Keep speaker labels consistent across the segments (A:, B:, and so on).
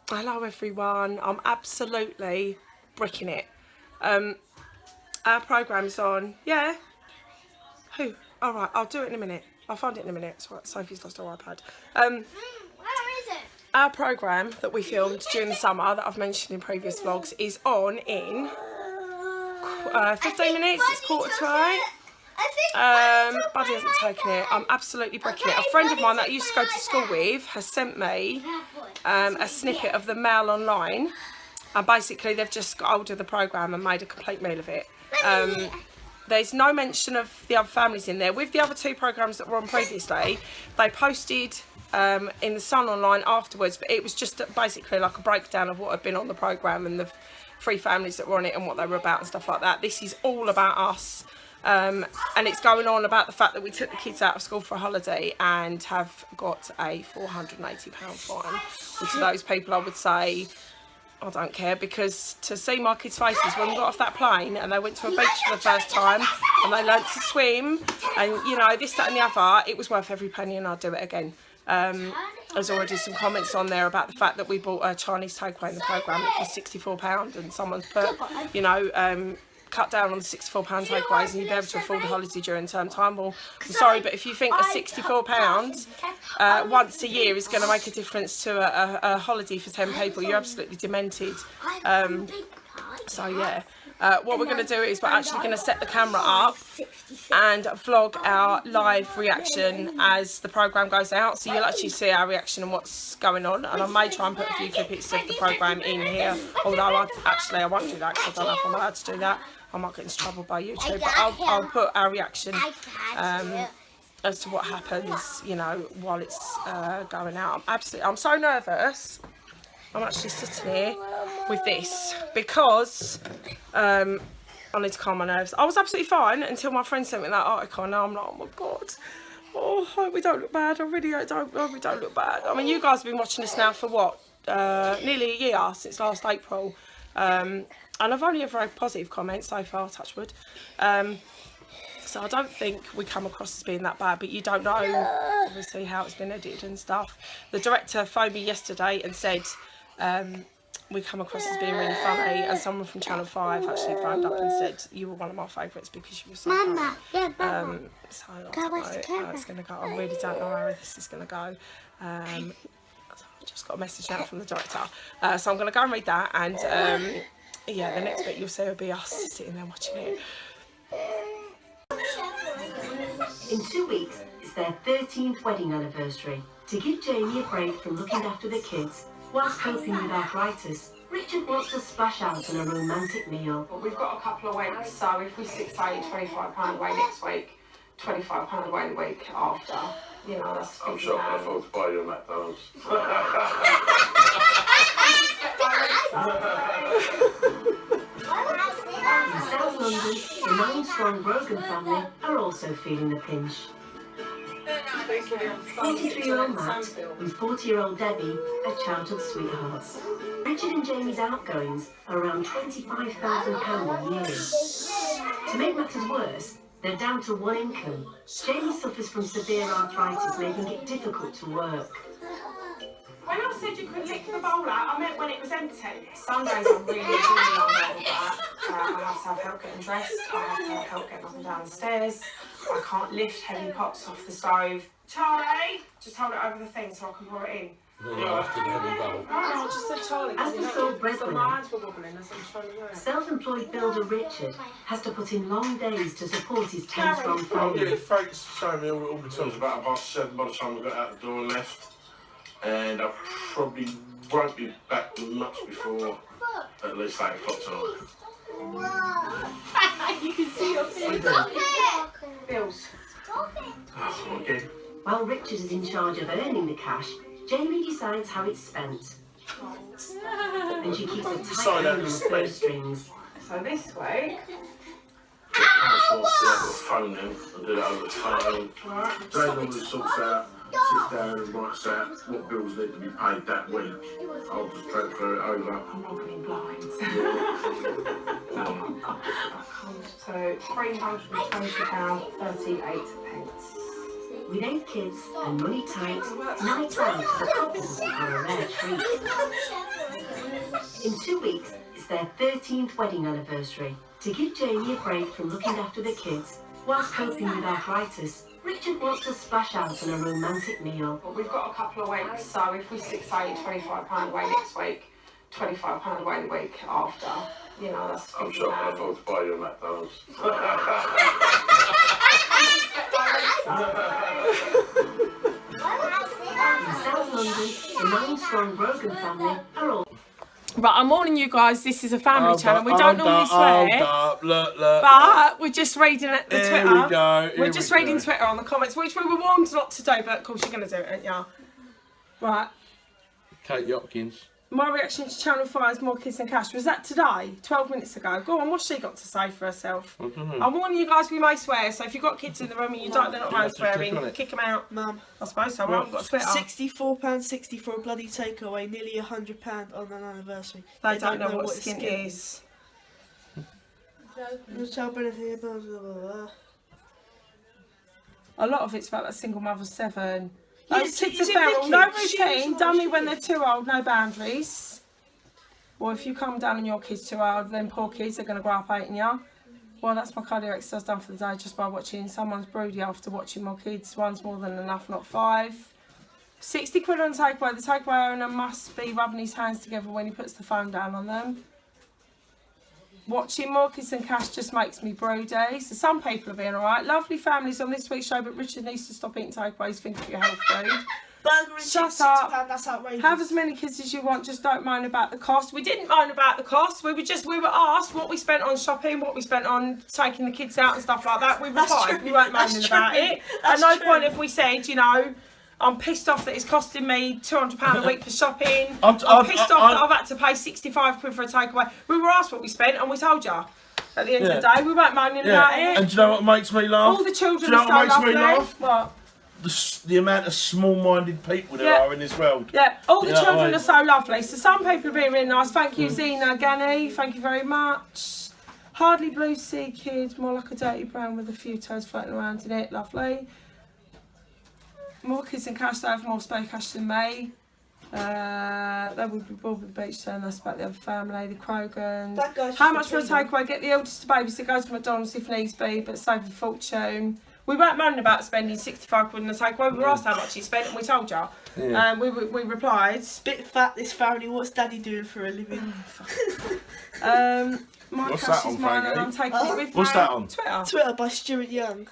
A: Hello everyone, I'm absolutely bricking it. Our programme's on. Yeah? Who? Alright, I'll do it in a minute. I'll find it in a minute. It's alright, Sophie's lost her iPad.
B: Where is it?
A: Our programme that we filmed during the summer that I've mentioned in previous vlogs is on in 15 minutes. It's 7:45. Buddy hasn't taken it. I'm absolutely bricking it. A friend of mine that I used to go to school with has sent me a snippet of the Mail online, and basically they've just got hold of the programme and made a complete meal of it. There's no mention of the other families in there. With the other two programmes that were on previously, they posted in the Sun online afterwards, but it was just basically like a breakdown of what had been on the programme and the three families that were on it and what they were about and stuff like that. This is all about us. And it's going on about the fact that we took the kids out of school for a holiday and have got a £480 fine, which to those people I would say I don't care, because to see my kids' faces when we got off that plane and they went to a beach for the first time and they learnt to swim and, you know, this, that and the other, it was worth every penny and I'd do it again. There's already some comments on there about the fact that we bought a Chinese takeaway in the programme. It cost £64 and someone's put, you know, cut down on the £64 takeaways and you'll be able to afford a holiday during term time. Well, I'm sorry, but if you think a £64 once a year is going to make a difference to a holiday for 10 people, you're absolutely demented. So yeah, what we're going to do is we're actually going to set the camera up and vlog our live reaction as the programme goes out, so you'll actually see our reaction and what's going on. And I may try and put a few clips of the programme in here, although I won't do that because I don't know if I'm allowed to do that. I might get into trouble by YouTube, but I'll put our reaction as to what happens, you know, while it's going out. I'm so nervous. I'm actually sitting here with this because I need to calm my nerves. I was absolutely fine until my friend sent me that article, and now I'm like, oh my god, oh, I hope we don't look bad. I really hope we don't look bad. I mean, you guys have been watching this now for what, nearly a year, since last April. And I've only had very positive comments so far, touch wood. So I don't think we come across as being that bad, but you don't know, obviously, how it's been edited and stuff. The director phoned me yesterday and said we come across as being really funny, and someone from Channel 5 actually phoned up and said you were one of my favourites because you were so funny. So I don't know how it's going to go. I really don't know how this is going to go. I just got a message now from the director. So I'm going to go and read that, and yeah, the next bit you'll see will be us sitting there watching it.
C: In 2 weeks, it's their 13th wedding anniversary. To give Jamie a break from looking after the kids whilst coping with arthritis, Richard wants to splash out on a romantic meal.
A: Well, we've got a couple of weeks, so if we stick, say, £25 away next week, £25 away the week after, you know, that's...
D: I'm sure I can afford to buy you a McDonald's.
C: In South London, the 9-strong Brogan family are also feeling the pinch. 43-year-old Matt and 40-year-old Debbie are childhood sweethearts. Richard and Jamie's outgoings are around £25,000 a year. To make matters worse, they're down to one income. Jamie suffers from severe arthritis, making it difficult to work.
A: When I said you could lick the bowl out, I meant when it was empty. Some days I'm really unwell with that. I have to have help getting dressed. I have to have help getting up and down the stairs. I can't lift heavy pots off the stove. Charlie, just hold it over the thing so I can pour it in.
D: No, after the heavy bowl.
A: I just said Charlie.
C: As the sole breadwinner,
A: breadwinner,
C: self-employed builder Richard has to put in long days to support his 10-strong
D: Oh yeah,
C: family.
D: Frank's showing me all the
E: It was
D: tools.
E: about 7 by the time we got out the door and left. And I probably won't be back much before at least 8 o'clock tonight.
A: You can see your bills.
E: That's what I get.
C: While Richard is in charge of earning the cash, Jamie decides how it's spent. And she keeps a tight rein on the purse strings.
A: So this week,
E: I will phone them and do that over the phone. They normally sorts out, sits down and writes out what bills need to be paid that week. I'll just transfer it over.
A: I'm not going blind. So £320.38.
C: With 8 kids and money tight, nights out as a couple are a rare treat. In 2 weeks, it's their 13th wedding anniversary. To give Jamie a break from looking after the kids whilst coping with arthritis, Richard wants to splash out on a romantic meal.
A: Well, we've got a couple of weeks, so if we stick, say, £25 away next week, £25 away the week after, you know, that's £50.
D: I'm sure I thought to buy you a McDonald's.
C: In South London, the 9-strong Brogan family are all...
A: Right, I'm warning you guys, this is a family channel. We don't normally swear,
D: Look.
A: but we're just reading the Twitter.
D: Here we go.
A: We're just reading Twitter on the comments, which we were warned not to do, but of course you're going to do it, aren't you? Right.
D: Kate Yotkins.
A: My reaction to Channel 5's More Kids and Cash. Was that today? 12 minutes ago. Go on, what's she got to say for herself?
D: I don't know.
A: I'm warning you guys, we may swear, so if you've got kids in the room and they're not around swearing, kick them out.
F: Mum,
A: I suppose so, I haven't got Twitter.
F: £64.60 for a bloody takeaway, nearly £100 on an anniversary.
A: They don't know what skin is. A lot of it's about that single mother 7. Those kids are feral, no routine, dummy when they're too old, no boundaries. Or if you come down and your kid's too old, then poor kids are going to grow up hating you. Well, that's my cardio exercise done for the day just by watching. Someone's broody after watching more kids. One's more than enough, not 5. 60 quid on takeaway. The takeaway owner must be rubbing his hands together when he puts the phone down on them. Watching More Kids and Cash just makes me broody. So some people are being alright. Lovely families on this week's show, but Richard needs to stop eating takeaways. Think of your health food.
F: Burger and
A: Shut
F: chips,
A: up.
F: £6, that's outrageous.
A: Have as many kids as you want, just don't moan about the cost. We didn't moan about the cost. We were asked what we spent on shopping, what we spent on taking the kids out and stuff like that. We replied. We weren't moaning about it. At no point have we said, you know, I'm pissed off that it's costing me £200 a week for shopping. I'm pissed off that I've had to pay 65 quid for a takeaway. We were asked what we spent and we told you. At the end of the day, we weren't moaning about it.
D: And do you know what makes me laugh?
A: All the children
D: do you know
A: are
D: what
A: so
D: makes me
A: lovely.
D: laugh?
A: What?
D: The amount of small-minded people there are in this world.
A: Yeah, all the
D: You know what I
A: children
D: mean?
A: are so lovely. So some people are being really nice. Thank you, Zena Gani. Thank you very much. Hardly blue sea kid, more like a dirty brown with a few toes floating around in it. Lovely. More Kids and Cash, they have more spare cash than me. They would be bored with the beach turn. That's about the other family, the Krogans. How much for a takeaway? Get the eldest to babysit, go to McDonald's if needs be, but save a fortune. We weren't moaning about spending 65 quid on a takeaway. We were asked how much he spent and we told you.
D: Yeah.
A: We replied.
F: Bit fat, this family. What's Daddy doing for a living?
A: My
D: What's
A: cash
D: that
A: is
D: on,
A: mine and
D: Frankie?
A: I'm taking it with me.
D: What's that on?
A: Twitter.
F: Twitter by Stuart Young.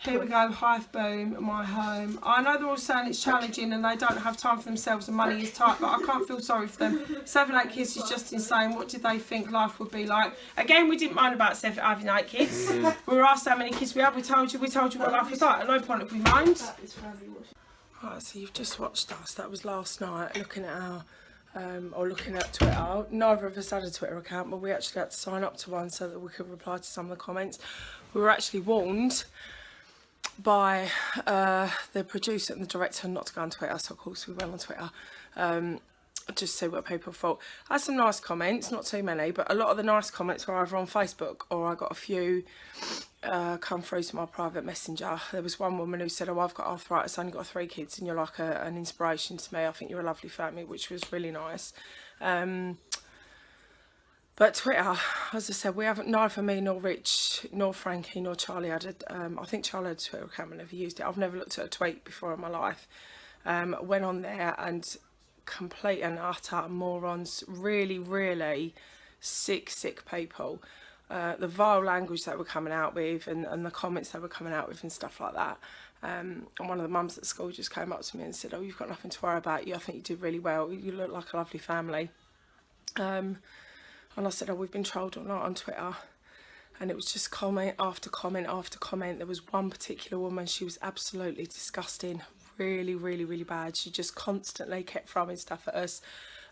A: Here we go, Hive Boom, my home. I know they're all saying it's challenging and they don't have time for themselves and money is tight, but I can't feel sorry for them. 7, 8 kids is just insane. What did they think life would be like? Again, we didn't mind about having 8 kids. We were asked how many kids we had. We told you what life was like. At no point have we mind. Right, so you've just watched us. That was last night, looking at our, looking at Twitter. Neither of us had a Twitter account, but we actually had to sign up to one so that we could reply to some of the comments. We were actually warned by the producer and the director not to go on Twitter, so of course we went on Twitter just to see what people thought. I had some nice comments, not too many, but a lot of the nice comments were either on Facebook or I got a few come through to my private messenger. There was one woman who said, oh, I've got arthritis, I only got 3 kids and you're like an inspiration to me. I think you're a lovely family, which was really nice. But Twitter, as I said, we haven't, neither me nor Rich, nor Frankie, nor Charlie had I think Charlie had a Twitter account and never used it. I've never looked at a tweet before in my life. Went on there and complete and utter morons, really, really sick people. The vile language that we're coming out with and the comments that we're coming out with and stuff like that. And one of the mums at school just came up to me and said, oh, you've got nothing to worry about. I think you did really well. You look like a lovely family. And I said, oh, we've been trolled all night on Twitter. And it was just comment after comment after comment. There was one particular woman, she was absolutely disgusting. Really, really, really bad. She just constantly kept throwing stuff at us.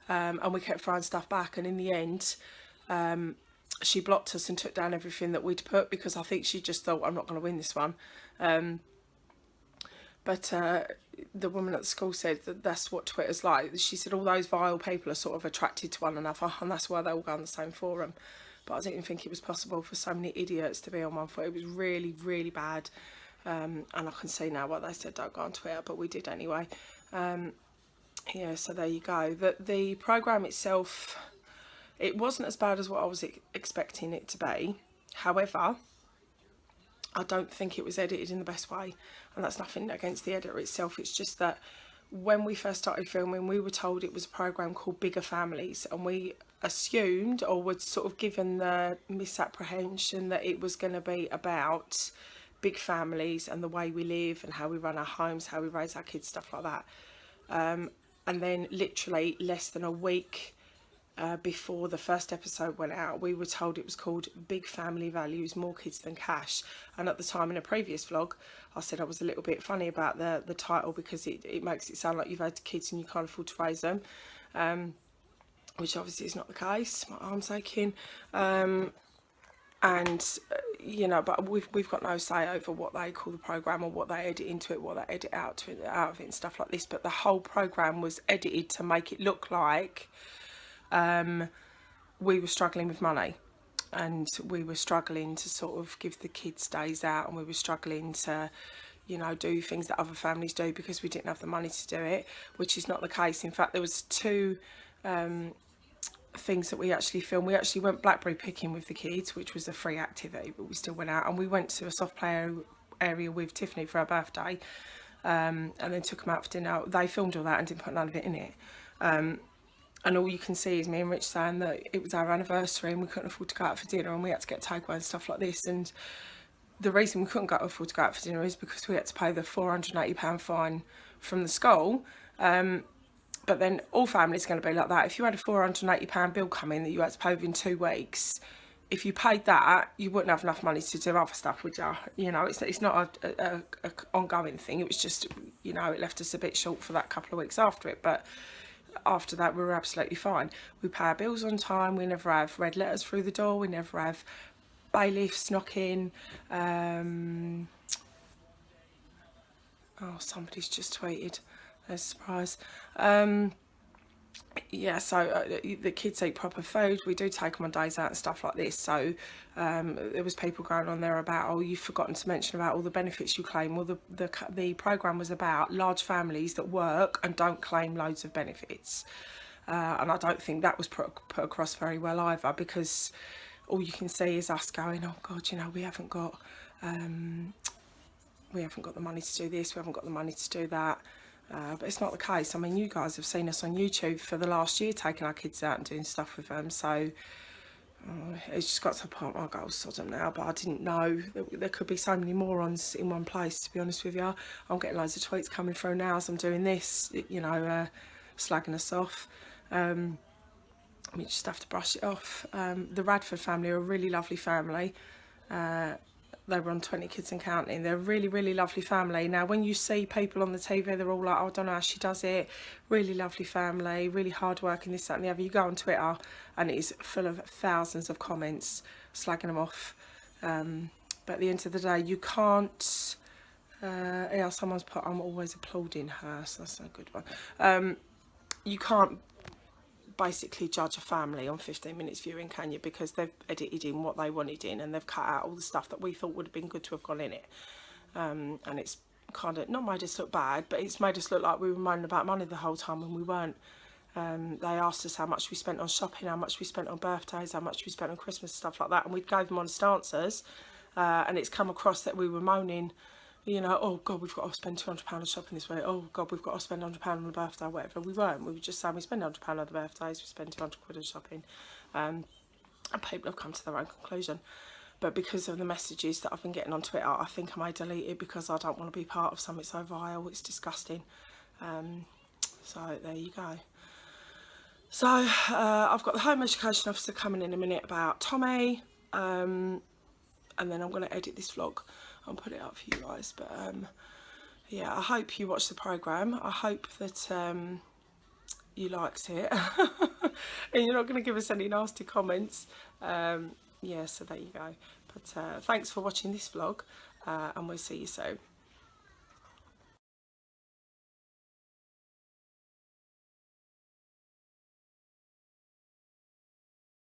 A: And we kept throwing stuff back. And in the end, she blocked us and took down everything that we'd put because I think she just thought, I'm not going to win this one. But the woman at the school said that that's what Twitter's like. She said all those vile people are sort of attracted to one another and that's why they all go on the same forum. But I didn't think it was possible for so many idiots to be on one forum. It was really, really bad. And I can see now why they said don't go on Twitter, but we did anyway. yeah, so there you go. The programme itself, it wasn't as bad as what I was expecting it to be. However, I don't think it was edited in the best way, and that's nothing against the editor itself. It's just that when we first started filming, we were told it was a programme called Bigger Families, and we assumed, or were sort of given the misapprehension, that it was going to be about big families and the way we live and how we run our homes, how we raise our kids, stuff like that. And then literally less than a week before the first episode went out, we were told it was called Big Family Values, More Kids Than Cash. And at the time, in a previous vlog, I said I was a little bit funny about the title, because it makes it sound like you've had kids and you can't afford to raise them, which obviously is not the case. My arm's aching. And you know, but we've got no say over what they call the programme, or what they edit into it, what they edit out of it and stuff like this. But the whole programme was edited to make it look like we were struggling with money, and we were struggling to sort of give the kids days out, and we were struggling to, you know, do things that other families do, because we didn't have the money to do it, which is not the case. In fact, there was two things that we actually filmed. We actually went blackberry picking with the kids, which was a free activity, but we still went out, and we went to a soft play area with Tiffany for her birthday, and then took them out for dinner. They filmed all that and didn't put none of it in it. And all you can see is me and Rich saying that it was our anniversary and we couldn't afford to go out for dinner, and we had to get takeaway and stuff like this. And the reason we couldn't afford to go out for dinner is because we had to pay the £480 fine from the school. But then all families are going to be like that. If you had a £480 bill come in that you had to pay within 2 weeks, if you paid that, you wouldn't have enough money to do other stuff, would you? You know, it's not a ongoing thing. It was just, you know, it left us a bit short for that couple of weeks after it. But after that, we were absolutely fine. We pay our bills on time. We never have red letters through the door. We never have bailiffs knocking. Oh, somebody's just tweeted. There's a surprise. Yeah, so the kids eat proper food. We do take them on days out and stuff like this. So there was people going on there about, oh, you've forgotten to mention about all the benefits you claim. Well, the programme was about large families that work and don't claim loads of benefits. And I don't think that was put across very well either, because all you can see is us going, oh God, you know, we haven't got the money to do this, we haven't got the money to do that. But it's not the case. I mean, you guys have seen us on YouTube for the last year taking our kids out and doing stuff with them, so it's just got to the point where I go, sod them now. But I didn't know that there could be so many morons in one place, to be honest with you. I'm getting loads of tweets coming through now as I'm doing this, you know, slagging us off. We just have to brush it off. The Radford family are a really lovely family. They run 20 kids and counting. They're a really, really lovely family. Now, when you see people on the TV, they're all like, oh, I don't know how she does it. Really lovely family, really hard working, this, that and the other. You go on Twitter and it is full of thousands of comments slagging them off. But at the end of the day, you can't... yeah, someone's put, I'm always applauding her, so that's a good one. You can't basically judge a family on 15 minutes viewing, can you? Because they've edited in what they wanted in, and they've cut out all the stuff that we thought would have been good to have gone in it. And it's kind of not made us look bad, but it's made us look like we were moaning about money the whole time when we weren't. They asked us how much we spent on shopping, how much we spent on birthdays, how much we spent on Christmas, stuff like that, and we gave them honest answers. And it's come across that we were moaning, you know, oh God, we've got to spend £200 on shopping this way. Oh God, we've got to spend £100 on a birthday, whatever. We weren't. We were just saying we spend £100 on the birthdays, we spend £200 on shopping. And people have come to their own conclusion. But because of the messages that I've been getting on Twitter, I think I may delete it, because I don't want to be part of something so vile. It's disgusting. So there you go. So I've got the Home Education Officer coming in a minute about Tommy. And then I'm going to edit this vlog and put it up for you guys. But yeah, I hope you watch the programme. I hope that you liked it and you're not going to give us any nasty comments. Yeah, so there you go. But thanks for watching this vlog, and we'll see you soon.